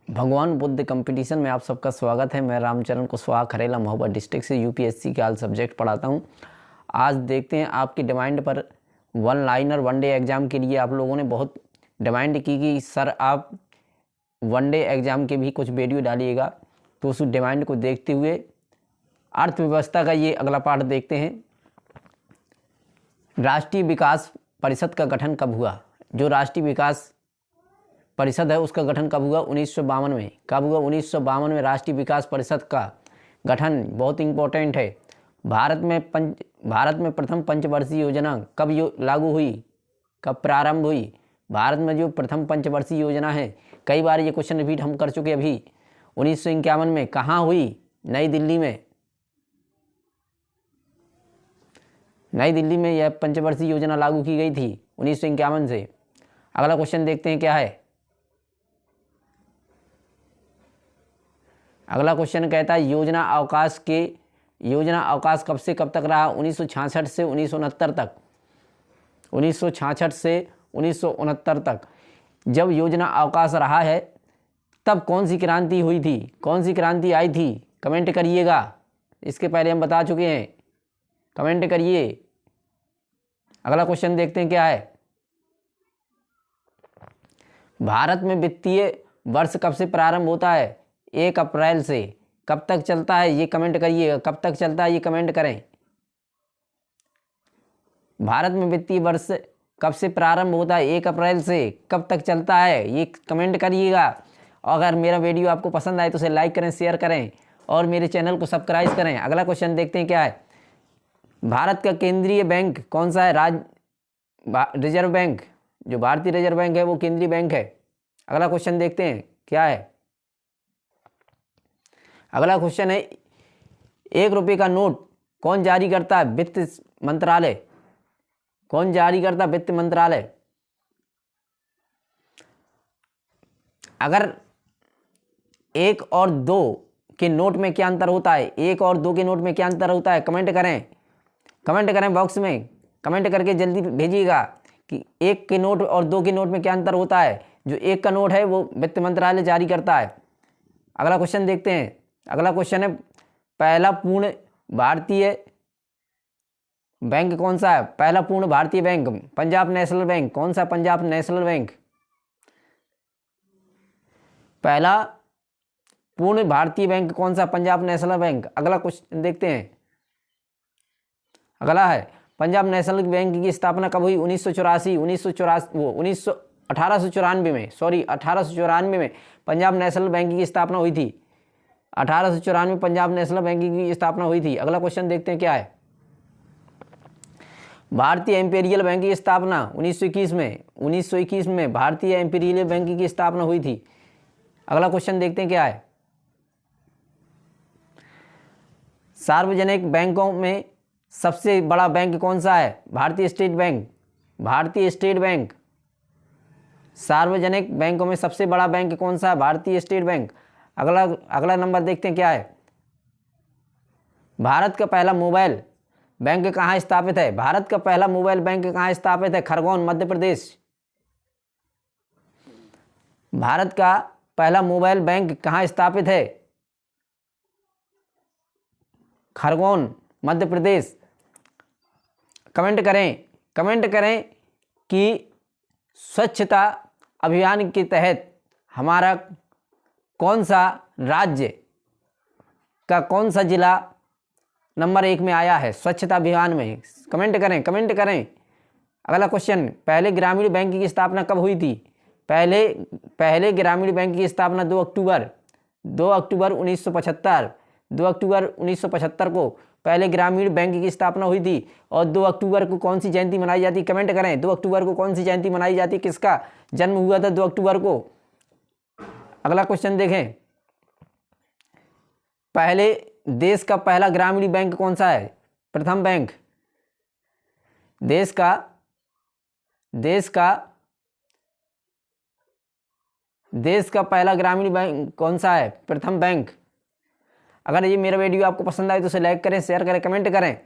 भगवान बुद्ध कंपटीशन में आप सबका स्वागत है। मैं रामचरण कुशवाहा खरेला महोबा डिस्ट्रिक्ट से यूपीएससी के ऑल सब्जेक्ट पढ़ाता हूं। आज देखते हैं आपकी डिमांड पर वन लाइनर वनडे एग्ज़ाम के लिए आप लोगों ने बहुत डिमांड की कि सर आप वनडे एग्ज़ाम के भी कुछ वीडियो डालिएगा। तो उस डिमांड को देखते हुए अर्थव्यवस्था का ये अगला पार्ट देखते हैं। राष्ट्रीय विकास परिषद का गठन कब हुआ? जो राष्ट्रीय विकास परिषद है उसका गठन कब हुआ? 1952 में। कब हुआ? 1952 में राष्ट्रीय विकास परिषद का गठन बहुत इंपॉर्टेंट है। भारत में प्रथम पंचवर्षीय योजना कब लागू हुई, कब प्रारंभ हुई? भारत में जो प्रथम पंचवर्षीय योजना है, कई बार ये क्वेश्चन रिपीट हम कर चुके अभी। 1951 में कहाँ हुई? नई दिल्ली में। नई दिल्ली में यह पंचवर्षीय योजना लागू की गई थी 1951 से। अगला क्वेश्चन देखते हैं क्या है। अगला क्वेश्चन कहता है योजना अवकाश कब से कब तक रहा? 1966 से 1969 तक। 1966 से 1969 तक जब योजना अवकाश रहा है तब कौन सी क्रांति हुई थी, कौन सी क्रांति आई थी? कमेंट करिएगा। इसके पहले हम बता चुके हैं, कमेंट करिए। अगला क्वेश्चन देखते हैं क्या है। भारत में वित्तीय वर्ष कब से प्रारंभ होता है? 1 अप्रैल से। कब तक चलता है ये कमेंट करिएगा। कब तक चलता है ये कमेंट करें। भारत में वित्तीय वर्ष कब से प्रारंभ होता है? 1 अप्रैल से। कब तक चलता है ये कमेंट करिएगा। और अगर मेरा वीडियो आपको पसंद आए तो उसे लाइक करें, शेयर करें और मेरे चैनल को सब्सक्राइब करें। अगला क्वेश्चन देखते हैं क्या है। भारत का केंद्रीय बैंक कौन सा है? रिजर्व बैंक, जो भारतीय रिजर्व बैंक है वो केंद्रीय बैंक है। अगला क्वेश्चन देखते हैं क्या है। अगला क्वेश्चन है 1 रुपये का नोट कौन जारी करता है? वित्त मंत्रालय। कौन जारी करता है? वित्त मंत्रालय। अगर 1 और 2 के नोट में क्या अंतर होता है? 1 और 2 के नोट में क्या अंतर होता है? कमेंट करें, कमेंट करें बॉक्स में, कमेंट करके जल्दी भेजिएगा कि 1 के नोट और 2 के नोट में क्या अंतर होता है। जो 1 का नोट है वो वित्त मंत्रालय जारी करता है। अगला क्वेश्चन देखते हैं। अगला क्वेश्चन है पहला पूर्ण भारतीय बैंक कौन सा है? पहला पूर्ण भारतीय बैंक पंजाब नेशनल बैंक। कौन सा? Punjab national bank. पहला पूर्ण भारतीय बैंक कौन सा? Punjab national bank. अगला क्वेश्चन देखते हैं। अगला है पंजाब नेशनल बैंक की स्थापना कब हुई? 1894 में पंजाब नेशनल बैंक की स्थापना हुई थी। 1894 पंजाब नेशनल बैंक की स्थापना हुई थी। अगला क्वेश्चन देखते हैं क्या है। भारतीय इंपीरियल बैंक की स्थापना 1921 में भारतीय इंपीरियल बैंक की स्थापना हुई थी। अगला क्वेश्चन देखते हैं क्या है। सार्वजनिक बैंकों में सबसे बड़ा बैंक कौन सा है? भारतीय स्टेट बैंक। भारतीय स्टेट बैंक। सार्वजनिक बैंकों में सबसे बड़ा बैंक कौन सा है? भारतीय स्टेट बैंक। अगला नंबर देखते हैं क्या है। भारत का पहला मोबाइल बैंक कहाँ स्थापित है? भारत का पहला मोबाइल बैंक कहाँ स्थापित है? खरगोन, मध्य प्रदेश। भारत का पहला मोबाइल बैंक कहाँ स्थापित है? खरगोन, मध्य प्रदेश। कमेंट करें कि स्वच्छता अभियान के तहत हमारा कौन सा राज्य का कौन सा जिला नंबर 1 में आया है स्वच्छता अभियान में? कमेंट करें। अगला क्वेश्चन पहले ग्रामीण बैंक की स्थापना कब हुई थी? पहले ग्रामीण बैंक की स्थापना 2 अक्टूबर 1975। 2 अक्टूबर 1975 को पहले ग्रामीण बैंक की स्थापना हुई थी। और 2 अक्टूबर को कौन सी जयंती मनाई जाती है? कमेंट करें। 2 अक्टूबर को कौन सी जयंती मनाई जाती है? किसका जन्म हुआ था 2 अक्टूबर को? अगला क्वेश्चन देखें। पहले देश का पहला ग्रामीण बैंक कौन सा है? प्रथम बैंक। देश का पहला ग्रामीण बैंक कौन सा है? प्रथम बैंक। अगर ये मेरा वीडियो आपको पसंद आए तो उसे लाइक करें, शेयर करें, कमेंट करें।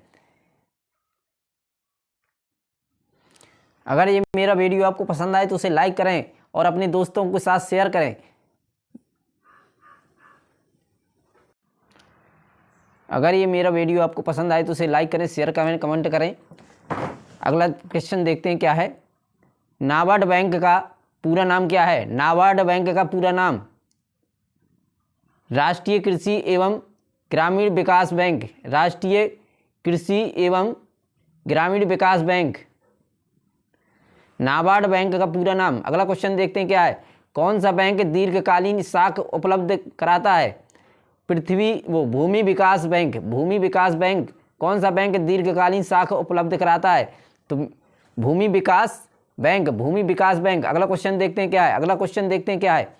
अगर ये मेरा वीडियो आपको पसंद आए तो उसे लाइक करें और अपने दोस्तों के साथ शेयर करें। अगर ये मेरा वीडियो आपको पसंद आए तो इसे लाइक करें, शेयर करें, कमेंट करें। अगला क्वेश्चन देखते हैं क्या है। नाबार्ड बैंक का पूरा नाम क्या है? नाबार्ड बैंक का पूरा नाम राष्ट्रीय कृषि एवं ग्रामीण विकास बैंक, राष्ट्रीय कृषि एवं ग्रामीण विकास बैंक, नाबार्ड बैंक का पूरा नाम। अगला क्वेश्चन देखते हैं क्या है। कौन सा बैंक दीर्घकालीन साख उपलब्ध कराता है? भूमि विकास बैंक, भूमि विकास बैंक। कौन सा बैंक दीर्घकालीन साख उपलब्ध कराता है? तो भूमि विकास बैंक, भूमि विकास बैंक। अगला क्वेश्चन देखते हैं क्या है। अगला क्वेश्चन देखते हैं क्या है।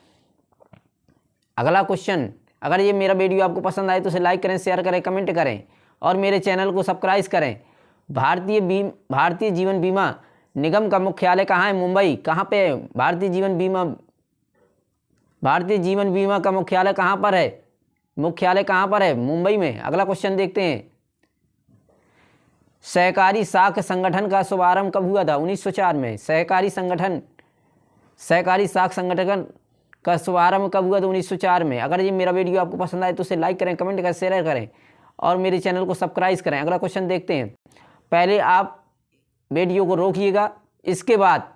अगला क्वेश्चन, अगर ये मेरा वीडियो आपको पसंद आए तो इसे लाइक करें, शेयर करें, कमेंट करें और मेरे चैनल को सब्सक्राइब करें। भारतीय जीवन बीमा निगम का मुख्यालय कहाँ है? मुंबई। कहाँ पे है भारतीय जीवन बीमा का मुख्यालय कहाँ पर है? मुख्यालय कहाँ पर है? मुंबई में। अगला क्वेश्चन देखते हैं। सहकारी साख संगठन का शुभारंभ कब हुआ था? 1904 में। सहकारी साख संगठन का शुभारंभ कब हुआ था? 1904 में। अगर ये मेरा वीडियो आपको पसंद आए तो इसे लाइक करें, कमेंट करें, शेयर करें और मेरे चैनल को सब्सक्राइब करें। अगला क्वेश्चन देखते हैं। पहले आप वीडियो को रोकिएगा, इसके बाद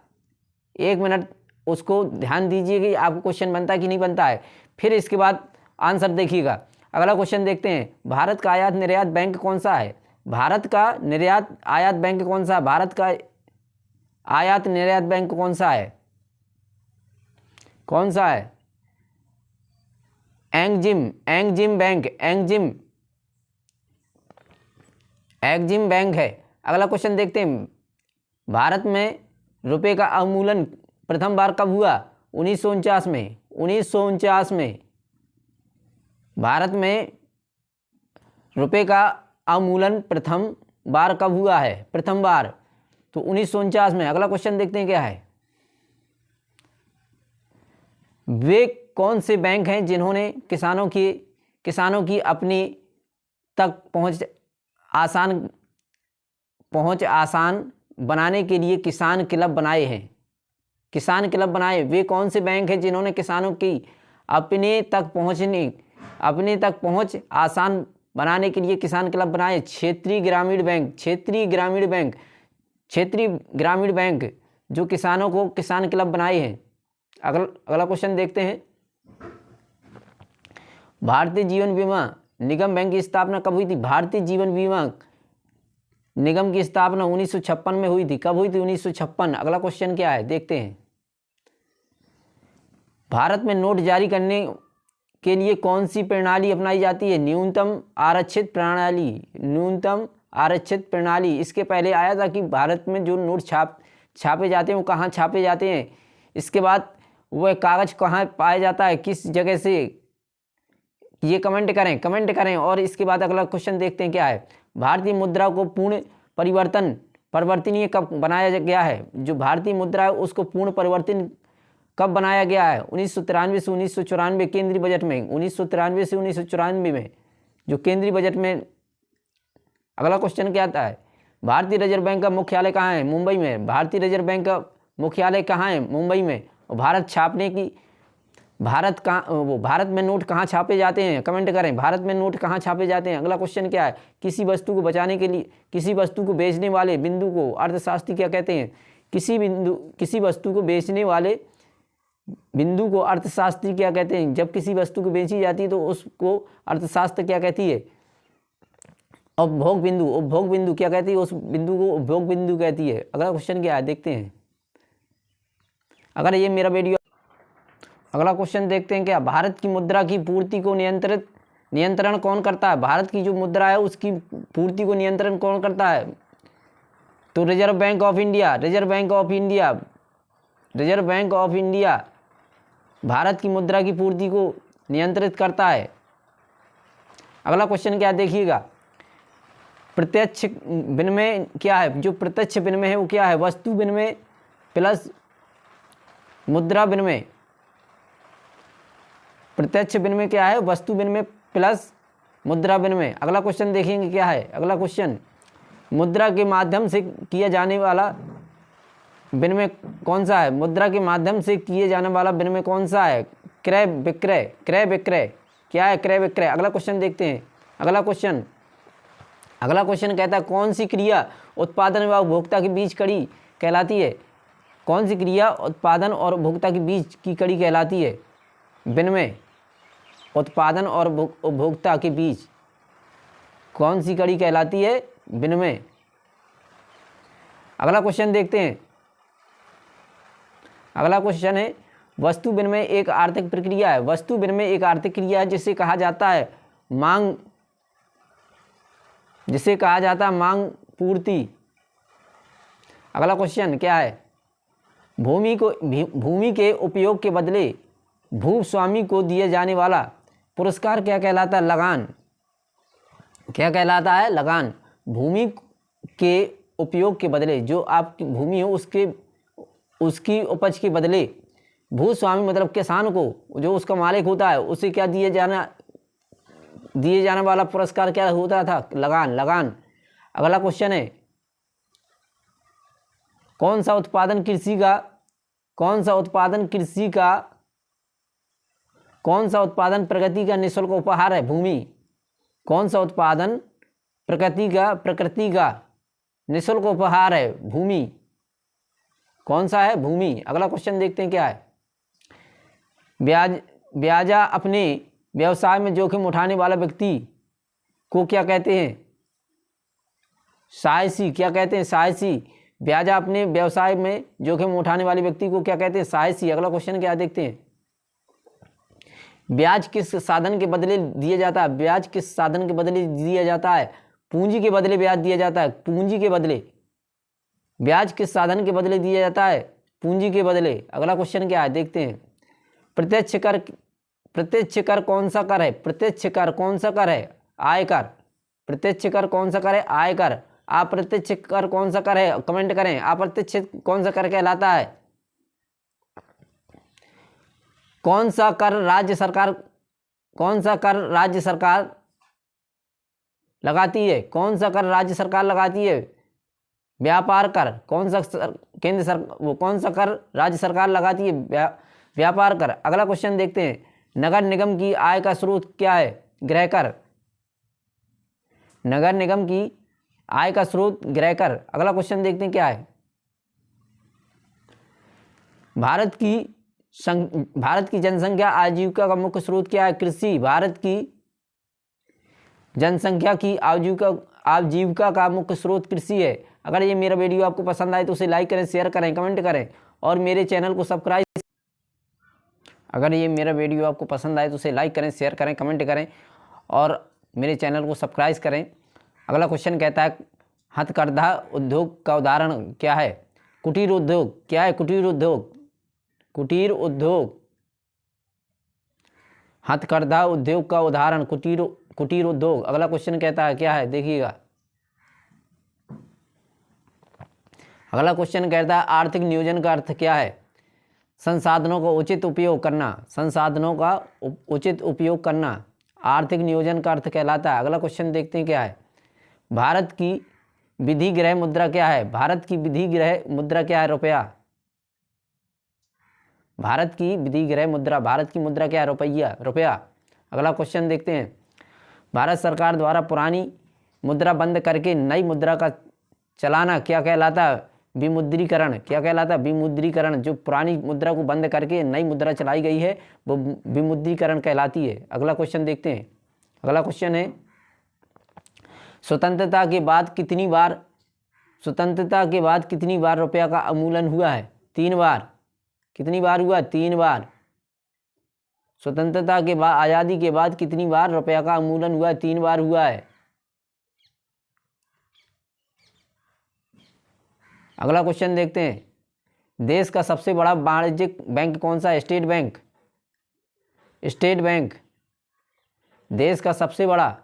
1 मिनट उसको ध्यान दीजिए कि आपको क्वेश्चन बनता है कि नहीं बनता है, फिर इसके बाद आंसर देखिएगा। अगला क्वेश्चन देखते हैं। भारत का आयात निर्यात बैंक कौन सा है? भारत का निर्यात आयात बैंक कौन सा है? भारत का आयात निर्यात बैंक कौन सा है? कौन सा है? एंगजिम बैंक, एंगजिम बैंक है। अगला क्वेश्चन देखते हैं। भारत में रुपए का अवमूल्यन प्रथम बार कब हुआ? 1949 में। 1949 में भारत में रुपए का अवमूल्यन प्रथम बार कब हुआ है? प्रथम बार तो 1949 में। अगला क्वेश्चन देखते हैं क्या है। वे कौन से बैंक हैं जिन्होंने किसानों की अपनी तक पहुंच आसान बनाने के लिए किसान क्लब बनाए हैं? किसान क्लब बनाए। वे कौन से बैंक हैं जिन्होंने किसानों की अपने तक पहुंच आसान बनाने के लिए किसान क्लब बनाए? क्षेत्रीय ग्रामीण बैंक जो किसानों को किसान क्लब बनाए हैं। अगला क्वेश्चन देखते हैं। भारतीय जीवन बीमा निगम बैंक की स्थापना कब हुई थी? भारतीय जीवन बीमा निगम की स्थापना 1956 में हुई थी। कब हुई थी? 1956। अगला क्वेश्चन क्या है देखते हैं। भारत में नोट जारी करने के लिए कौन सी प्रणाली अपनाई जाती है? न्यूनतम आरक्षित प्रणाली। इसके पहले आया था कि भारत में जो नोट छापे जाते हैं वो कहाँ छापे जाते हैं, इसके बाद वह कागज कहाँ पाया जाता है, किस जगह से, ये कमेंट करें। और इसके बाद अगला क्वेश्चन देखते हैं क्या है। भारतीय मुद्रा को पूर्ण परिवर्तनीय कब बनाया गया है? जो भारतीय मुद्रा है उसको पूर्ण परिवर्तन कब बनाया गया है? 1993 से 1994 केंद्रीय बजट में। 1993 से 1994 में जो केंद्रीय बजट में। अगला क्वेश्चन क्या आता है। भारतीय रिजर्व बैंक का मुख्यालय कहाँ है? मुंबई में। भारतीय रिजर्व बैंक का मुख्यालय कहाँ है? मुंबई में। और भारत में नोट कहाँ छापे जाते हैं? कमेंट करें। भारत में नोट कहाँ छापे जाते हैं? अगला क्वेश्चन क्या है। किसी वस्तु को बेचने वाले बिंदु को अर्थशास्त्री क्या कहते हैं? किसी वस्तु को बेचने वाले बिंदु को अर्थशास्त्री क्या कहते हैं? जब किसी वस्तु को बेची जाती है तो उसको अर्थशास्त्र क्या कहती है? उपभोग बिंदु क्या कहती है? उस बिंदु को उपभोग बिंदु कहती है। अगला क्वेश्चन क्या है देखते हैं। अगला क्वेश्चन देखते हैं क्या। भारत की मुद्रा की पूर्ति को नियंत्रण कौन करता है? भारत की जो मुद्रा है उसकी पूर्ति को नियंत्रण कौन करता है? तो reserve bank of India Bharat की मुद्रा की पूर्ति को नियंत्रित करता है। अगला क्वेश्चन क्या देखिएगा। प्रत्यक्ष विनिमय क्या है? जो प्रत्यक्ष विनिमय है वो क्या है? वस्तु विनिमय प्लस मुद्रा विनिमय। प्रत्यक्ष विनिमय क्या है? वस्तु विनिमय प्लस मुद्रा विनिमय। अगला क्वेश्चन देखेंगे क्या है। अगला क्वेश्चन, मुद्रा के माध्यम से किया जाने वाला विनिमय कौन सा है? मुद्रा के माध्यम से किए जाने वाला विनिमय कौन सा है? क्रय विक्रय क्या है? क्रय विक्रय। अगला क्वेश्चन देखते हैं। अगला क्वेश्चन कहता है कौन सी क्रिया उत्पादन व उपभोक्ता के बीच कड़ी कहलाती है? कौन सी क्रिया उत्पादन और उपभोक्ता के बीच की कड़ी कहलाती है? विनिमय। उत्पादन और उपभोक्ता के बीच कौन सी कड़ी कहलाती है? विनिमय। अगला क्वेश्चन देखते हैं। अगला क्वेश्चन है वस्तु विनिमय एक आर्थिक प्रक्रिया है। वस्तु विनिमय एक आर्थिक क्रिया है जिसे कहा जाता है मांग पूर्ति। अगला क्वेश्चन क्या है? भूमि के उपयोग के बदले भूस्वामी को दिए जाने वाला पुरस्कार क्या कहलाता है? लगान। क्या कहलाता है? लगान। भूमि के उपयोग के बदले जो आपकी भूमि हो उसकी उपज के बदले भूस्वामी मतलब किसान को, जो उसका मालिक होता है, उसे क्या दिए जाने वाला पुरस्कार क्या होता था? लगान। अगला क्वेश्चन है कौन सा उत्पादन प्रकृति का निःशुल्क उपहार है? भूमि। कौन सा उत्पादन प्रकृति का निःशुल्क उपहार है? भूमि। कौन सा है? भूमि। अगला क्वेश्चन देखते हैं क्या है? ब्याजा अपने व्यवसाय में जोखिम उठाने वाला व्यक्ति को क्या कहते हैं? साहसी। क्या कहते हैं? साहसी। ब्याजा अपने व्यवसाय में जोखिम उठाने वाले व्यक्ति को क्या कहते हैं? साहसी। अगला क्वेश्चन क्या देखते हैं? ब्याज किस साधन के बदले दिया जाता है? ब्याज किस साधन के बदले दिया जाता है? पूंजी के बदले ब्याज दिया जाता है। पूंजी के बदले। ब्याज किस साधन के बदले दिया जाता है? पूंजी के बदले। अगला क्वेश्चन क्या है देखते हैं। प्रत्यक्ष कर कौन सा कर है? प्रत्यक्ष कर कौन सा कर है? आयकर। प्रत्यक्ष कर कौन सा कर है? आयकर। अप्रत्यक्ष कर कौन सा कर है? कमेंट करें। अप्रत्यक्ष कौन सा कर कहलाता है? कौन सा कर राज्य सरकार लगाती है? कौन सा कर राज्य सरकार लगाती है? व्यापार कर। कौन सा कर राज्य सरकार लगाती है? व्यापार कर। अगला क्वेश्चन देखते हैं। नगर निगम की आय का स्रोत क्या है? गृह कर। नगर निगम की आय का स्रोत गृह कर। अगला क्वेश्चन देखते हैं क्या है? भारत की जनसंख्या आजीविका का मुख्य स्रोत क्या है? कृषि। भारत की जनसंख्या की आजीविका का मुख्य स्रोत कृषि है। अगर ये मेरा वीडियो आपको पसंद आए तो उसे लाइक करें, शेयर करें, कमेंट करें और मेरे चैनल को सब्सक्राइब करें। अगला क्वेश्चन कहता है हथकरघा उद्योग का उदाहरण क्या है? कुटीर उद्योग। क्या है? कुटीर उद्योग। हथकरघा उद्योग का उदाहरण कुटीर उद्योग। अगला क्वेश्चन कहता है क्या है देखिएगा। अगला क्वेश्चन कहता है आर्थिक नियोजन का अर्थ क्या है? संसाधनों का उचित उपयोग करना आर्थिक नियोजन का अर्थ कहलाता है। अगला क्वेश्चन देखते हैं क्या है। भारत की विधि गृह मुद्रा क्या है? भारत की विधि गृह मुद्रा क्या है? रुपया। भारत की मुद्रा क्या है? रुपया। अगला क्वेश्चन देखते हैं। भारत सरकार द्वारा पुरानी मुद्रा बंद करके नई मुद्रा का चलाना क्या कहलाता है? विमुद्रीकरण। क्या कहलाता है? विमुद्रीकरण। जो पुरानी मुद्रा को बंद करके नई मुद्रा चलाई गई है वो विमुद्रीकरण कहलाती है। अगला क्वेश्चन देखते हैं। अगला क्वेश्चन है स्वतंत्रता के बाद कितनी बार रुपया का अवमूल्यन हुआ है? 3 बार। कितनी बार हुआ? 3 बार। स्वतंत्रता के बाद, आज़ादी के बाद कितनी बार रुपया का अवमूल्यन हुआ है? 3 बार हुआ है। अगला क्वेश्चन देखते हैं। देश का सबसे बड़ा वाणिज्यिक बैंक कौन सा है? State bank. देश का सबसे बड़ा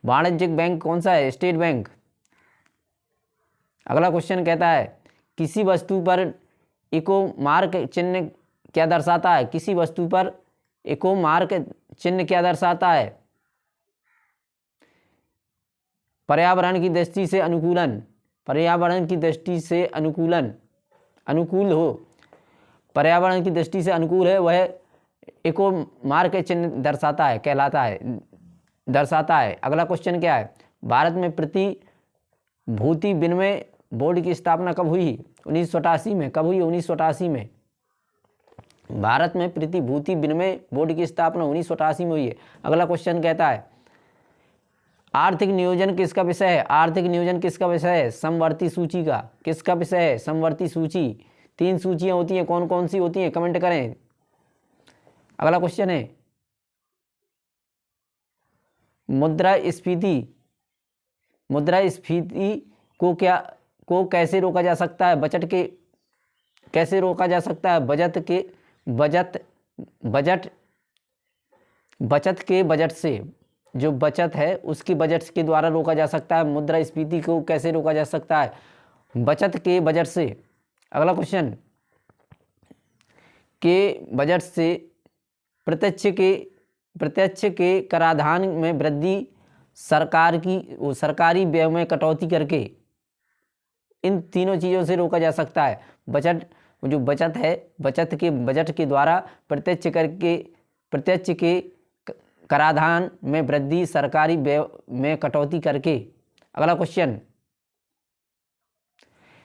वाणिज्यिक बैंक कौन सा है? State bank. अगला क्वेश्चन कहता है किसी वस्तु पर इको मार्क चिन्ह क्या दर्शाता है? किसी वस्तु पर इको मार्क चिन्ह क्या दर्शाता है? पर्यावरण की दृष्टि से अनुकूलन। पर्यावरण की दृष्टि से अनुकूल हो, पर्यावरण की दृष्टि से अनुकूल है, वह इको मार्क चिन्ह दर्शाता है, कहलाता है। दर्शाता है। अगला क्वेश्चन क्या है, भारत में प्रतिभूति विनिमय बोर्ड की स्थापना कब हुई? 1988 में। कब हुई? 1988 में। भारत में प्रतिभूति विनिमय बोर्ड की स्थापना 1988 में हुई है। अगला क्वेश्चन कहता है, आर्थिक नियोजन किसका विषय है? आर्थिक नियोजन किसका विषय है? समवर्ती सूची का। किसका विषय है? समवर्ती सूची। 3 सूचियां होती हैं, कौन कौन सी होती हैं? कमेंट करें। अगला क्वेश्चन है, मुद्रास्फीति को कैसे रोका जा सकता है? कैसे रोका जा सकता है? बचत से, जो बचत है उसकी बजट के द्वारा रोका जा सकता है। मुद्रास्फीति को कैसे रोका जा सकता है? बचत के बजट से। अगला क्वेश्चन, के बजट से प्रत्यक्ष के कराधान में वृद्धि, सरकारी व्यय में कटौती करके, इन तीनों चीज़ों से रोका जा सकता है। जो बचत है, बचत के बजट के द्वारा प्रत्यक्ष के कराधान में वृद्धि, सरकारी व्यय में कटौती करके। अगला क्वेश्चन,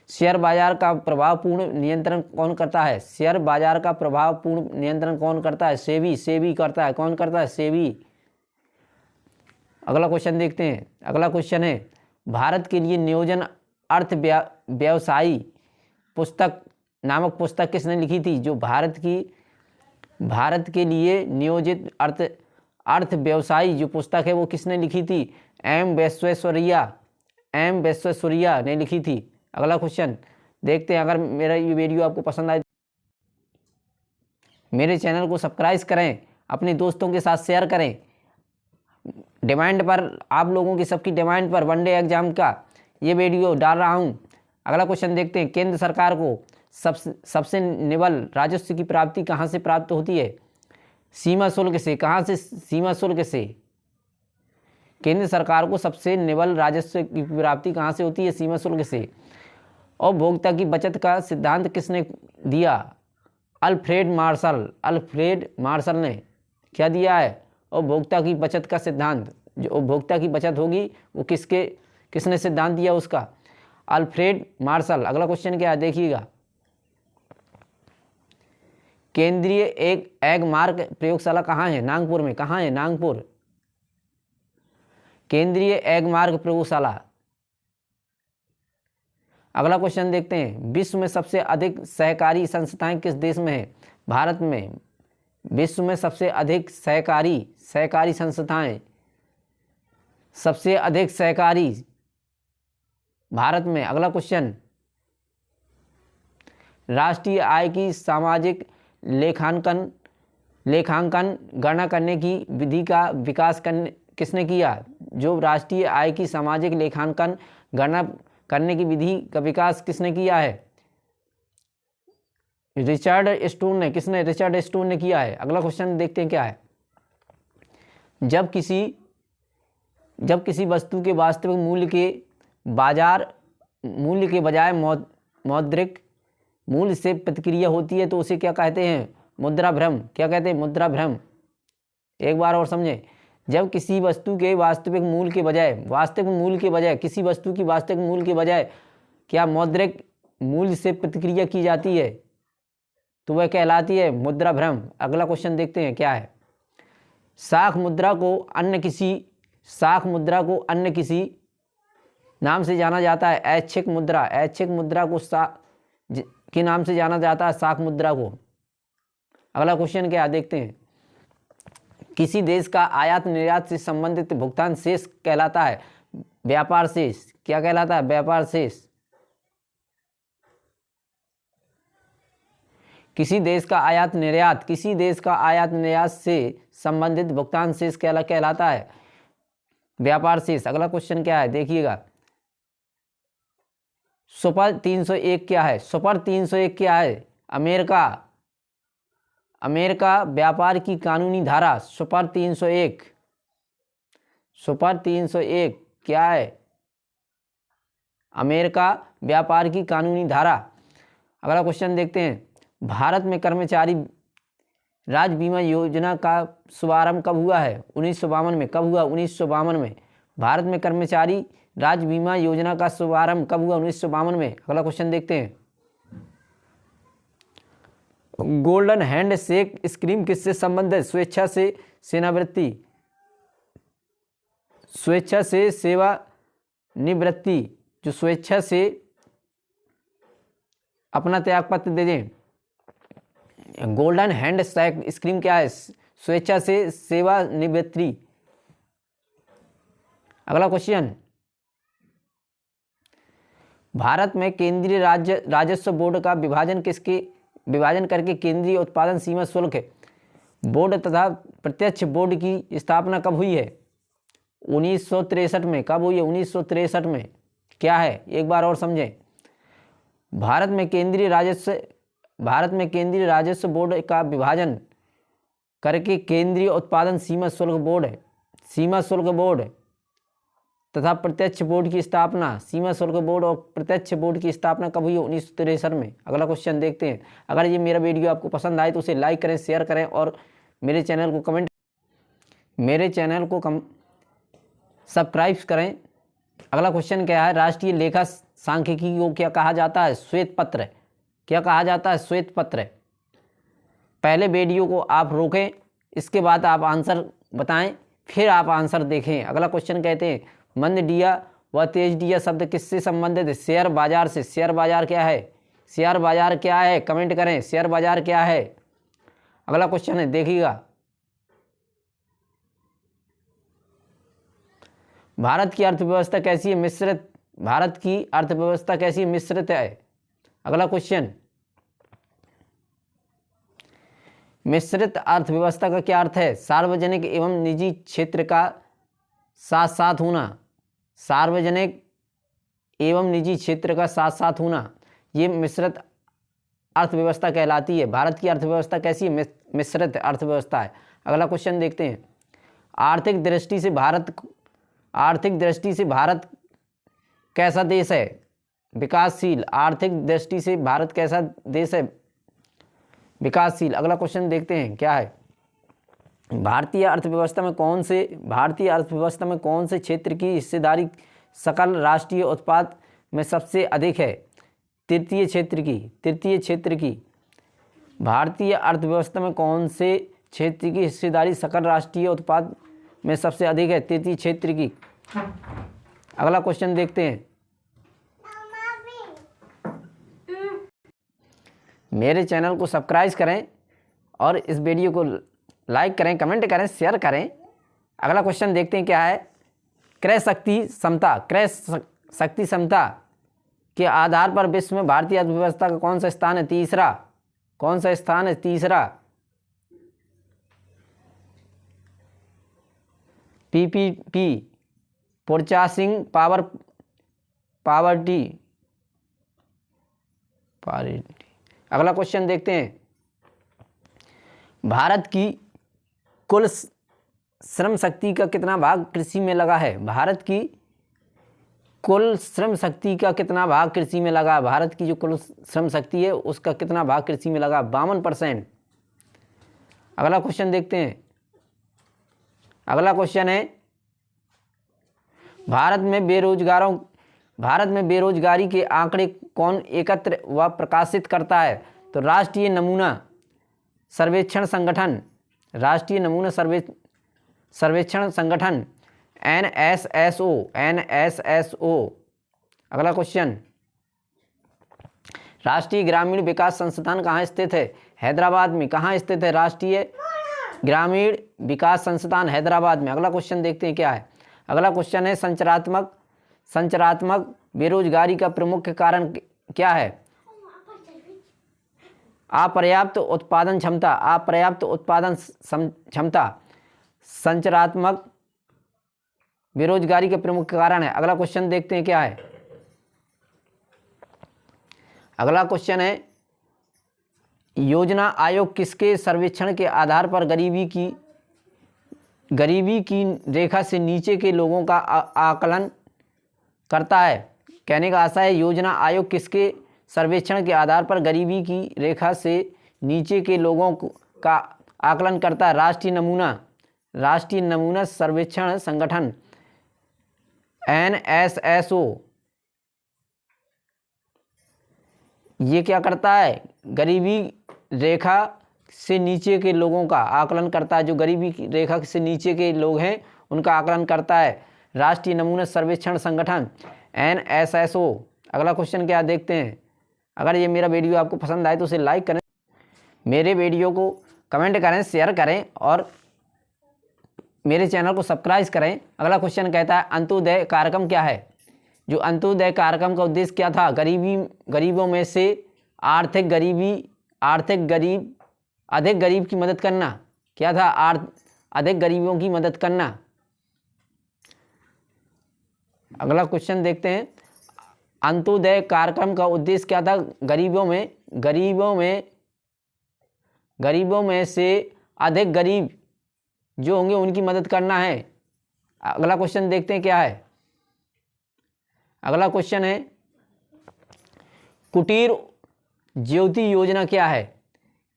शेयर बाजार का प्रभावपूर्ण नियंत्रण कौन करता है? शेयर बाजार का प्रभावपूर्ण नियंत्रण कौन करता है? सेबी करता है। कौन करता है? सेबी। अगला क्वेश्चन देखते हैं। अगला क्वेश्चन है, भारत के लिए नियोजन अर्थ व्यवसायी नामक पुस्तक किसने लिखी थी? जो भारत के लिए नियोजित अर्थ व्यवसायी जो पुस्तक है वो किसने लिखी थी? एम विश्वेश्वरैया ने लिखी थी। अगला क्वेश्चन देखते हैं। अगर मेरा ये वीडियो आपको पसंद आए, मेरे चैनल को सब्सक्राइब करें, अपने दोस्तों के साथ शेयर करें। डिमांड पर, आप लोगों की सबकी डिमांड पर वनडे एग्जाम का ये वीडियो डाल रहा हूँ। अगला क्वेश्चन देखते हैं, केंद्र सरकार को सबसे निवल राजस्व की प्राप्ति कहाँ से प्राप्त होती है? सीमा शुल्क से। कहाँ से? सीमा शुल्क से। केंद्र सरकार को सबसे निवल राजस्व की प्राप्ति कहाँ से होती है? सीमा शुल्क से। और उपभोक्ता की बचत का सिद्धांत किसने दिया? अल्फ्रेड मार्शल ने क्या दिया है? उपभोक्ता की बचत का सिद्धांत। जो उपभोक्ता की बचत होगी वो किसने सिद्धांत दिया उसका? Alfred Marshall. अगला क्वेश्चन क्या है देखिएगा, केंद्रीय एग मार्क प्रयोगशाला कहाँ है? नागपुर में। कहाँ है? नागपुर। केंद्रीय एग मार्क प्रयोगशाला। अगला क्वेश्चन देखते हैं, विश्व में सबसे अधिक सहकारी संस्थाएं किस देश में है? भारत में। विश्व में सबसे अधिक सहकारी संस्थाएं, सबसे अधिक सहकारी भारत में। अगला क्वेश्चन, राष्ट्रीय आय की सामाजिक लेखांकन गणना करने की विधि का विकास किसने किया? जो राष्ट्रीय आय की सामाजिक लेखांकन गणना करने की विधि का विकास किसने किया है? रिचर्ड स्टोन ने। किसने? रिचर्ड स्टोन ने किया है। अगला क्वेश्चन देखते हैं क्या है, जब किसी वस्तु के वास्तविक मूल्य के बाजार मूल्य के बजाय मौद्रिक मूल्य से प्रतिक्रिया होती है तो उसे क्या कहते हैं? मुद्रा भ्रम। क्या कहते हैं? मुद्रा भ्रम। एक बार और समझें, जब किसी वस्तु के वास्तविक मूल्य के बजाय किसी वस्तु की वास्तविक मूल्य के बजाय क्या मौद्रिक मूल्य से प्रतिक्रिया की जाती है तो वह कहलाती है मुद्रा भ्रम। अगला क्वेश्चन देखते हैं क्या है, साख मुद्रा को अन्य किसी नाम से जाना जाता है। ऐच्छिक मुद्रा को के नाम से जाना जाता है साख मुद्रा को। अगला क्वेश्चन क्या देखते हैं, किसी देश का आयात निर्यात से संबंधित भुगतान शेष कहलाता है व्यापार शेष। क्या कहलाता है? व्यापार शेष। किसी देश का आयात निर्यात से संबंधित भुगतान शेष कहलाता है व्यापार शेष। अगला क्वेश्चन क्या है देखिएगा, सुपर 301 क्या है? सुपर 301 क्या है? अमेरिका व्यापार की कानूनी धारा। सुपर 301 क्या है? अमेरिका व्यापार की कानूनी धारा। अगला क्वेश्चन देखते हैं, भारत में कर्मचारी राज्य बीमा योजना का शुभारंभ कब हुआ है? 1952 में। कब हुआ? 1952 में। भारत में कर्मचारी राज्य बीमा योजना का शुभारंभ कब हुआ? 1952 में। अगला क्वेश्चन देखते हैं। गोल्डन हैंड शेक स्कीम किससे संबंधित? स्वेच्छा से सेवानिवृत्ति, स्वेच्छा से सेवानिवृत्ति, जो स्वेच्छा से अपना त्यागपत्र दे दें। गोल्डन हैंड शेक स्कीम क्या है? स्वेच्छा से सेवानिवृत्ति। अगला क्वेश्चन, भारत में केंद्रीय राजस्व बोर्ड का विभाजन करके केंद्रीय उत्पादन सीमा शुल्क बोर्ड तथा प्रत्यक्ष बोर्ड की स्थापना कब हुई है? 1963 में। कब हुई है? 1963 में। क्या है? एक बार और समझें। भारत में केंद्रीय राजस्व बोर्ड का विभाजन करके केंद्रीय उत्पादन सीमा शुल्क बोर्ड तथा प्रत्यक्ष बोर्ड की स्थापना, सीमा शुल्क बोर्ड और प्रत्यक्ष बोर्ड की स्थापना कब हुई? 1963 में। अगला क्वेश्चन देखते हैं। अगर ये मेरा वीडियो आपको पसंद आए तो उसे लाइक करें, शेयर करें और मेरे चैनल को सब्सक्राइब करें। अगला क्वेश्चन क्या है? राष्ट्रीय लेखा सांख्यिकी को क्या कहा जाता है? श्वेत पत्र। क्या कहा जाता है? श्वेत पत्र। पहले वीडियो को आप रोकें, इसके बाद आप आंसर बताएं, फिर आप आंसर देखें। अगला क्वेश्चन कहते हैं, मंदडिया व तेजडिया शब्द किससे संबंधित है? शेयर बाजार से। शेयर बाजार क्या है? शेयर बाजार क्या है? कमेंट करें, शेयर बाजार क्या है। अगला क्वेश्चन है, देखिएगा। भारत की अर्थव्यवस्था कैसी है? मिश्रित। भारत की अर्थव्यवस्था कैसी है? मिश्रित है। अगला क्वेश्चन, मिश्रित अर्थव्यवस्था का क्या अर्थ है? सार्वजनिक एवं निजी क्षेत्र का साथ साथ होना। सार्वजनिक एवं निजी क्षेत्र का साथ साथ होना, ये मिश्रित अर्थव्यवस्था कहलाती है। भारत की अर्थव्यवस्था कैसी है? मिश्रित अर्थव्यवस्था है। अगला क्वेश्चन देखते हैं। आर्थिक दृष्टि से भारत कैसा देश है? विकासशील। आर्थिक दृष्टि से भारत कैसा देश है? विकासशील। अगला क्वेश्चन देखते हैं, क्या है? भारतीय अर्थव्यवस्था में कौन से क्षेत्र की हिस्सेदारी सकल राष्ट्रीय उत्पाद में सबसे अधिक है? तृतीय क्षेत्र की। भारतीय अर्थव्यवस्था में कौन से क्षेत्र की हिस्सेदारी सकल राष्ट्रीय उत्पाद में सबसे अधिक है? तृतीय क्षेत्र की। अगला क्वेश्चन देखते हैं। मेरे चैनल को सब्सक्राइब करें और इस वीडियो को लाइक करें, कमेंट करें, शेयर करें। अगला क्वेश्चन देखते हैं, क्या है? क्रय शक्ति क्षमता के आधार पर विश्व में भारतीय अर्थव्यवस्था का कौन सा स्थान है? तीसरा। कौन सा स्थान है? तीसरा। PPP, purchasing poverty. अगला क्वेश्चन देखते हैं। भारत की कुल श्रम शक्ति का कितना भाग कृषि में लगा है? भारत की कुल श्रम शक्ति का कितना भाग कृषि में लगा? भारत की जो कुल श्रम शक्ति है उसका कितना भाग कृषि में लगा? 52%। अगला क्वेश्चन देखते हैं। अगला क्वेश्चन है, भारत में बेरोजगारी के आंकड़े कौन एकत्र व प्रकाशित करता है? तो राष्ट्रीय नमूना सर्वेक्षण संगठन NSSO। अगला क्वेश्चन, राष्ट्रीय ग्रामीण विकास संस्थान कहाँ स्थित है? हैदराबाद में। कहाँ स्थित है? राष्ट्रीय ग्रामीण विकास संस्थान हैदराबाद में। अगला क्वेश्चन देखते हैं, क्या है? अगला क्वेश्चन है, संचरात्मक बेरोजगारी का प्रमुख कारण क्या है? अपर्याप्त उत्पादन क्षमता संचरात्मक बेरोजगारी के प्रमुख कारण है। अगला क्वेश्चन देखते हैं, क्या है? अगला क्वेश्चन है, योजना आयोग किसके सर्वेक्षण के आधार पर गरीबी की रेखा से नीचे के लोगों का आकलन करता है? कहने का आशा है, योजना आयोग किसके सर्वेक्षण के आधार पर गरीबी की रेखा से नीचे के लोगों का आकलन करता है राष्ट्रीय नमूना सर्वेक्षण संगठन NSSO। ये क्या करता है? गरीबी रेखा से नीचे के लोगों का आकलन करता है। जो गरीबी रेखा से नीचे के लोग हैं उनका आकलन करता है राष्ट्रीय नमूना सर्वेक्षण संगठन NSSO। अगला क्वेश्चन क्या देखते हैं। अगर ये मेरा वीडियो आपको पसंद आए तो उसे लाइक करें, मेरे वीडियो को कमेंट करें, शेयर करें और मेरे चैनल को सब्सक्राइब करें। अगला क्वेश्चन कहता है अंत्योदय कार्यक्रम क्या है? जो अंत्योदय कार्यक्रम का उद्देश्य क्या था? गरीबों में से अधिक गरीब की मदद करना। क्या था? अधिक गरीबों की मदद करना। अगला क्वेश्चन देखते हैं अंत्योदय कार्यक्रम का उद्देश्य क्या था? गरीबों में से अधिक गरीब जो होंगे उनकी मदद करना है। अगला क्वेश्चन देखते हैं क्या है। अगला क्वेश्चन है कुटीर ज्योति योजना क्या है?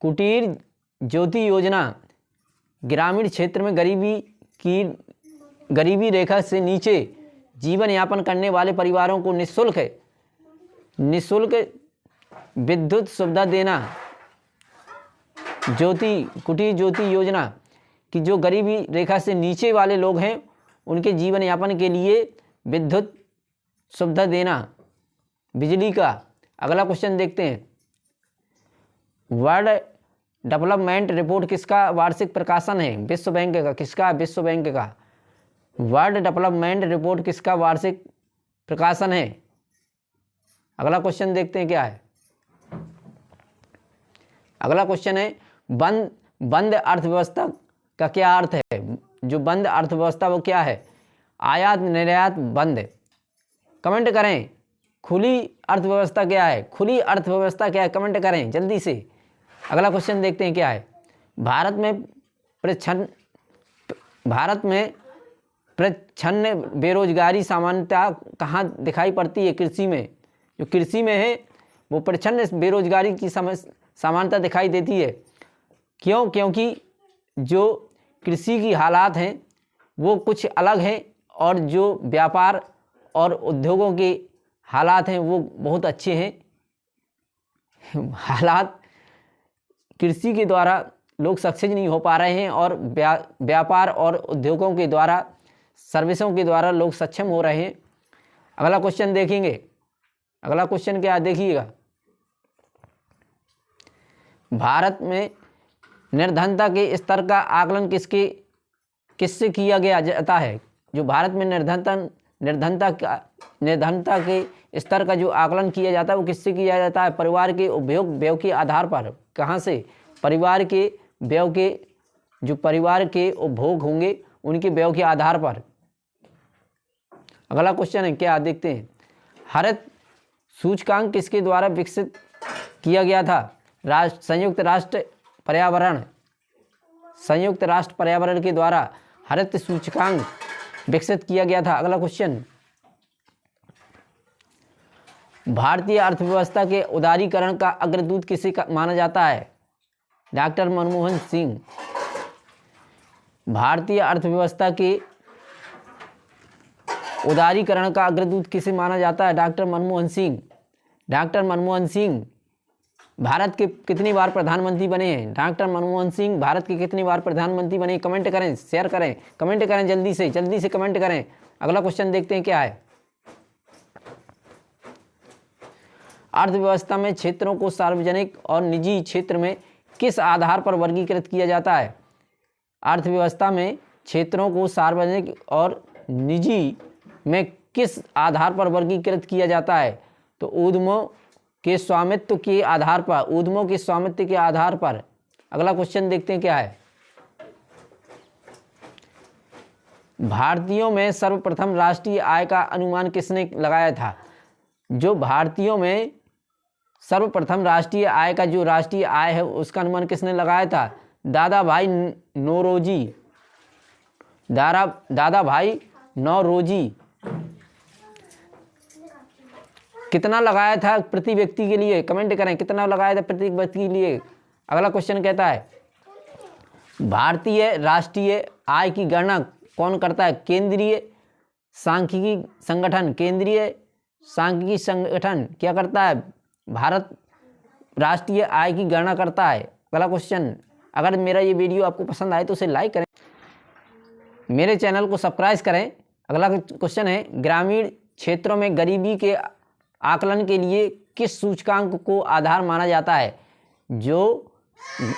कुटीर ज्योति योजना ग्रामीण क्षेत्र में गरीबी रेखा से नीचे जीवन यापन करने वाले परिवारों को निःशुल्क विद्युत सुविधा देना। कुटीर ज्योति योजना कि जो गरीबी रेखा से नीचे वाले लोग हैं उनके जीवन यापन के लिए विद्युत सुविधा देना, बिजली का। अगला क्वेश्चन देखते हैं वर्ल्ड डेवलपमेंट रिपोर्ट किसका वार्षिक प्रकाशन है? विश्व बैंक का। किसका? विश्व बैंक का। वर्ल्ड डेवलपमेंट रिपोर्ट किसका वार्षिक प्रकाशन है? अगला क्वेश्चन देखते हैं क्या है। अगला क्वेश्चन है बंद अर्थव्यवस्था का क्या अर्थ है? जो बंद अर्थव्यवस्था वो क्या है? आयात निर्यात बंद। कमेंट करें खुली अर्थव्यवस्था क्या है? खुली अर्थव्यवस्था क्या है? कमेंट करें जल्दी से। अगला क्वेश्चन देखते हैं क्या है। भारत में प्रच्छन्न बेरोजगारी सामान्यतः कहाँ दिखाई पड़ती है? कृषि में। जो कृषि में है वो प्रच्छन्न बेरोजगारी की सामान्यतः दिखाई देती है। क्यों? क्योंकि जो कृषि की हालात हैं वो कुछ अलग हैं और जो व्यापार और उद्योगों के हालात हैं वो बहुत अच्छे हैं। हालात कृषि के द्वारा लोग सक्सेस नहीं हो पा रहे हैं और व्यापार और उद्योगों के द्वारा, सर्विसों के द्वारा लोग सक्षम हो रहे हैं। अगला क्वेश्चन देखेंगे। अगला क्वेश्चन क्या देखिएगा। भारत में निर्धनता के स्तर का आकलन किससे किया गया जाता है? जो भारत में निर्धनता के स्तर का जो आकलन किया जाता है वो किससे किया जाता है? परिवार के उपभोग व्यय के आधार पर। कहाँ से? परिवार के व्यय के, जो परिवार के उपभोग होंगे उनके व्यय के आधार पर। अगला क्वेश्चन है क्या देखते हैं। हरित सूचकांक किसके द्वारा विकसित किया गया था? संयुक्त राष्ट्र पर्यावरण के द्वारा हरित सूचकांक विकसित किया गया था। अगला क्वेश्चन भारतीय अर्थव्यवस्था के उदारीकरण का अग्रदूत किसे माना जाता है? डॉक्टर मनमोहन सिंह। भारतीय अर्थव्यवस्था के उदारीकरण का अग्रदूत किसे माना जाता है? डॉक्टर मनमोहन सिंह। डॉक्टर मनमोहन सिंह भारत के कितनी बार प्रधानमंत्री बने हैं? डॉक्टर मनमोहन सिंह भारत के कितनी बार प्रधानमंत्री बने? कमेंट करें, शेयर करें, कमेंट करें जल्दी से कमेंट करें। अगला क्वेश्चन देखते हैं क्या है। अर्थव्यवस्था में क्षेत्रों को सार्वजनिक और निजी क्षेत्र में किस आधार पर वर्गीकृत किया जाता है? अर्थव्यवस्था में क्षेत्रों को सार्वजनिक और निजी में किस आधार पर वर्गीकृत किया जाता है? तो उद्यमों के स्वामित्व के आधार पर। अगला क्वेश्चन देखते हैं क्या है। भारतीयों में सर्वप्रथम राष्ट्रीय आय का अनुमान किसने लगाया था? जो भारतीयों में सर्वप्रथम राष्ट्रीय आय का, जो राष्ट्रीय आय है उसका अनुमान किसने लगाया था? दादा भाई नौरोजी। कितना लगाया था प्रति व्यक्ति के लिए? कमेंट करें कितना लगाया था प्रति व्यक्ति के लिए। अगला क्वेश्चन कहता है भारतीय राष्ट्रीय आय की गणना कौन करता है? केंद्रीय सांख्यिकी संगठन। केंद्रीय सांख्यिकी संगठन क्या करता है? भारत राष्ट्रीय आय की गणना करता है। अगला क्वेश्चन, अगर मेरा ये वीडियो आपको पसंद आए तो उसे लाइक करें, मेरे चैनल को सब्सक्राइब करें। अगला क्वेश्चन है, ग्रामीण क्षेत्रों में गरीबी के आकलन के लिए किस सूचकांक को आधार माना जाता है? जो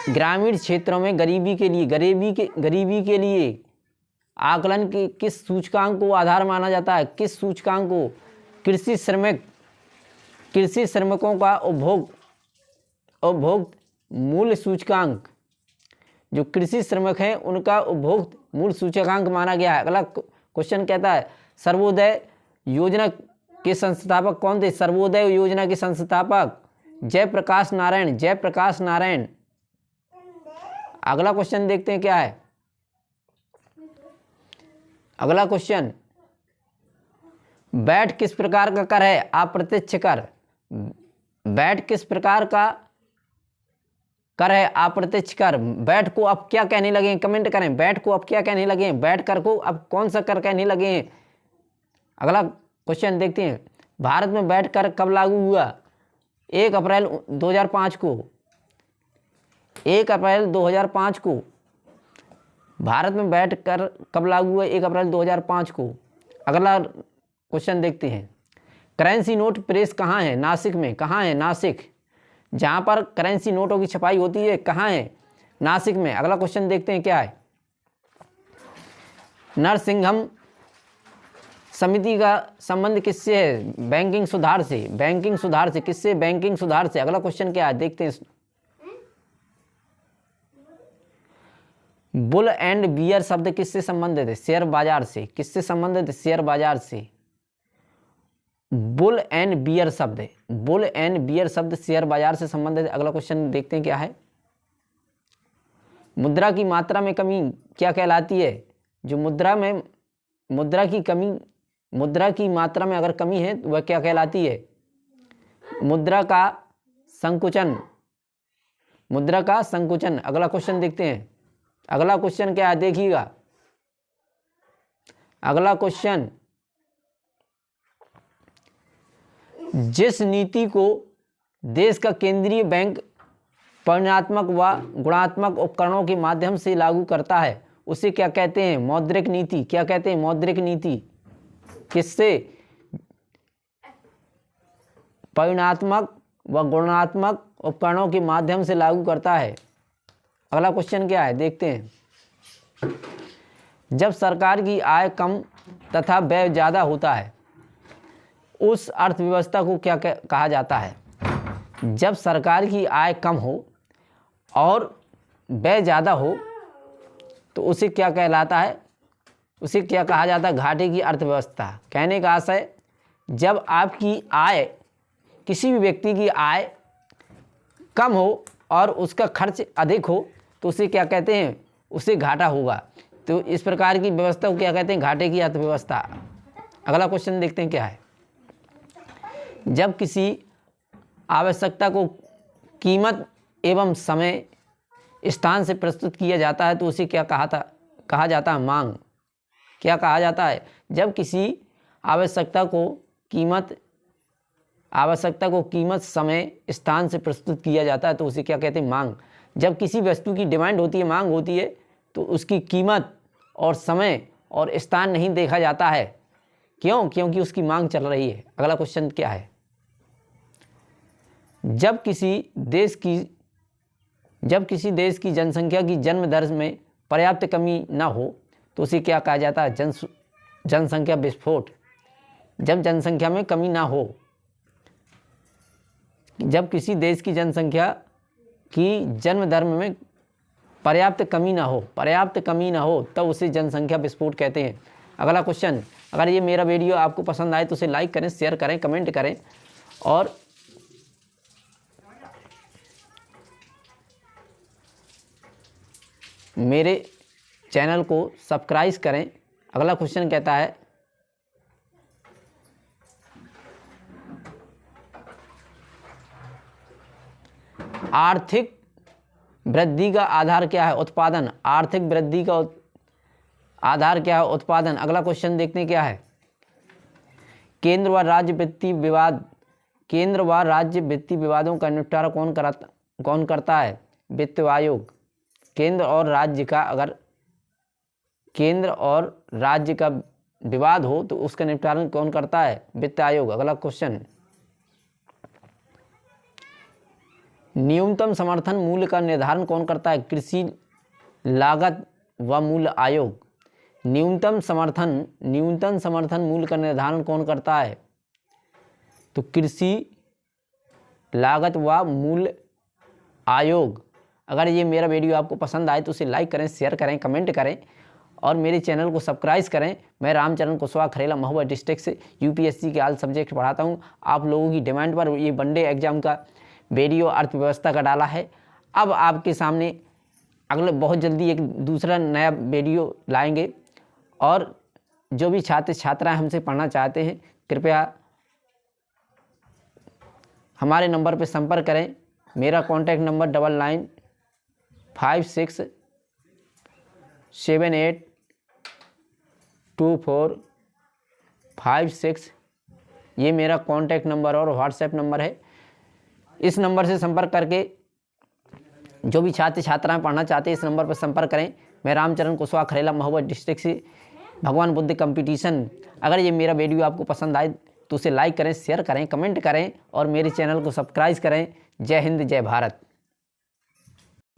ग्रामीण क्षेत्रों में गरीबी के लिए आकलन के किस सूचकांक को आधार माना जाता है? किस सूचकांक को? कृषि श्रमिकों का उपभोग मूल्य सूचकांक। जो कृषि श्रमिक हैं उनका उपभोग मूल्य सूचकांक माना गया है। अगला क्वेश्चन कहता है, सर्वोदय योजना के संस्थापक कौन थे? सर्वोदय योजना के संस्थापक जयप्रकाश नारायण। अगला क्वेश्चन देखते हैं क्या है। अगला क्वेश्चन, वैट किस प्रकार का कर है? अप्रत्यक्ष कर। वैट किस प्रकार का कर है? अप्रत्यक्ष कर। वैट को अब क्या कहने लगे हैं? कमेंट करें, वैट को अब क्या कहने लगे हैं? वैट कर को अब कौन सा कर कहने लगे हैं? अगला क्वेश्चन देखते हैं, भारत में वैट कर कब लागू हुआ? 1 अप्रैल 2005 को। 1 अप्रैल 2005 को भारत में वैट कर कब लागू हुआ? 1 अप्रैल 2005 को। अगला क्वेश्चन देखते हैं, करेंसी नोट प्रेस कहाँ है? नासिक में। कहाँ है? नासिक। जहाँ पर करेंसी नोटों की छपाई होती है कहाँ है? नासिक में। अगला क्वेश्चन देखते हैं क्या है, नरसिंघम समिति का संबंध किससे है? बैंकिंग सुधार से। किससे? बैंकिंग सुधार से। अगला क्वेश्चन क्या है देखते हैं, बुल एंड बियर शब्द किससे संबंधित है? शेयर बाजार से। किससे संबंधित है? शेयर बाजार से। बुल एंड बियर शब्द शेयर बाजार से संबंधित है। अगला क्वेश्चन देखते हैं क्या है, मुद्रा की मात्रा में कमी क्या कहलाती है? जो मुद्रा की मात्रा में अगर कमी है तो वह क्या कहलाती है? मुद्रा का संकुचन। अगला क्वेश्चन देखते हैं। अगला क्वेश्चन क्या है देखिएगा। अगला क्वेश्चन, जिस नीति को देश का केंद्रीय बैंक परिमाणात्मक व गुणात्मक उपकरणों के माध्यम से लागू करता है उसे क्या कहते हैं? मौद्रिक नीति। क्या कहते हैं? मौद्रिक नीति। किससे? परिमाणात्मक व गुणात्मक उपकरणों के माध्यम से लागू करता है। अगला क्वेश्चन क्या है देखते हैं, जब सरकार की आय कम तथा व्यय ज़्यादा होता है उस अर्थव्यवस्था को क्या कहा जाता है? जब सरकार की आय कम हो और व्यय ज़्यादा हो तो उसे क्या कहलाता है? उसे क्या कहा जाता है? घाटे की अर्थव्यवस्था। कहने का आशय, जब आपकी आय, किसी भी व्यक्ति की आय कम हो और उसका खर्च अधिक हो तो उसे क्या कहते हैं? उसे घाटा होगा। तो इस प्रकार की व्यवस्था को क्या कहते हैं? घाटे की अर्थव्यवस्था। अगला क्वेश्चन देखते हैं क्या है, जब किसी आवश्यकता को कीमत एवं समय स्थान से प्रस्तुत किया जाता है तो उसे क्या कहा जाता है? मांग। क्या कहा जाता है? जब किसी आवश्यकता को कीमत समय स्थान से प्रस्तुत किया जाता है तो उसे क्या कहते हैं? मांग। जब किसी वस्तु की डिमांड होती है, मांग होती है, तो उसकी कीमत और समय और स्थान नहीं देखा जाता है। क्यों? क्योंकि उसकी मांग चल रही है। अगला क्वेश्चन क्या है, जब किसी देश की जनसंख्या की जन्म दर में पर्याप्त कमी न हो तो उसे क्या कहा जाता है? जनसंख्या विस्फोट। जब जनसंख्या में कमी ना हो, जब किसी देश की जनसंख्या की जन्म दर में पर्याप्त कमी ना हो तब उसे जनसंख्या विस्फोट कहते हैं। अगला क्वेश्चन, अगर ये मेरा वीडियो आपको पसंद आए तो उसे लाइक करें, शेयर करें, कमेंट करें और मेरे चैनल को सब्सक्राइब करें। अगला क्वेश्चन कहता है, आर्थिक वृद्धि का आधार क्या है? उत्पादन। आर्थिक वृद्धि का आधार क्या है? उत्पादन। अगला क्वेश्चन देखते हैं क्या है। केंद्र व राज्य वित्तीय विवाद, केंद्र व राज्य वित्तीय विवादों का निपटारा कौन करता है? वित्त आयोग। केंद्र और राज्य का, अगर केंद्र और राज्य का विवाद हो तो उसका निपटारा कौन करता है? वित्त आयोग। अगला क्वेश्चन, न्यूनतम समर्थन मूल्य का निर्धारण कौन करता है? कृषि लागत व मूल्य आयोग। न्यूनतम समर्थन मूल्य का निर्धारण कौन करता है? तो कृषि लागत व मूल्य आयोग। अगर ये मेरा वीडियो आपको पसंद आए तो उसे लाइक करें, शेयर करें, कमेंट करें और मेरे चैनल को सब्सक्राइब करें। मैं रामचरण कुशवाहा खरेला महुआ डिस्ट्रिक्ट से यूपीएससी के ऑल सब्जेक्ट पढ़ाता हूँ। आप लोगों की डिमांड पर ये वनडे एग्जाम का वीडियो अर्थव्यवस्था का डाला है। अब आपके सामने अगले बहुत जल्दी एक दूसरा नया वीडियो लाएंगे और जो भी छात्र छात्राएं हमसे पढ़ना चाहते हैं कृपया हमारे नंबर पर संपर्क करें। मेरा कॉन्टैक्ट नंबर 9956782456, ये मेरा कॉन्टैक्ट नंबर और व्हाट्सएप नंबर है। इस नंबर से संपर्क करके जो भी छात्र छात्राएं पढ़ना चाहते हैं इस नंबर पर संपर्क करें। मैं रामचरण कुशवाहा खरेला महुआ डिस्ट्रिक्ट से भगवान बुद्ध कंपटीशन। अगर ये मेरा वीडियो आपको पसंद आए तो उसे लाइक करें, शेयर करें, कमेंट करें और मेरे चैनल को सब्सक्राइब करें। जय हिंद, जय भारत।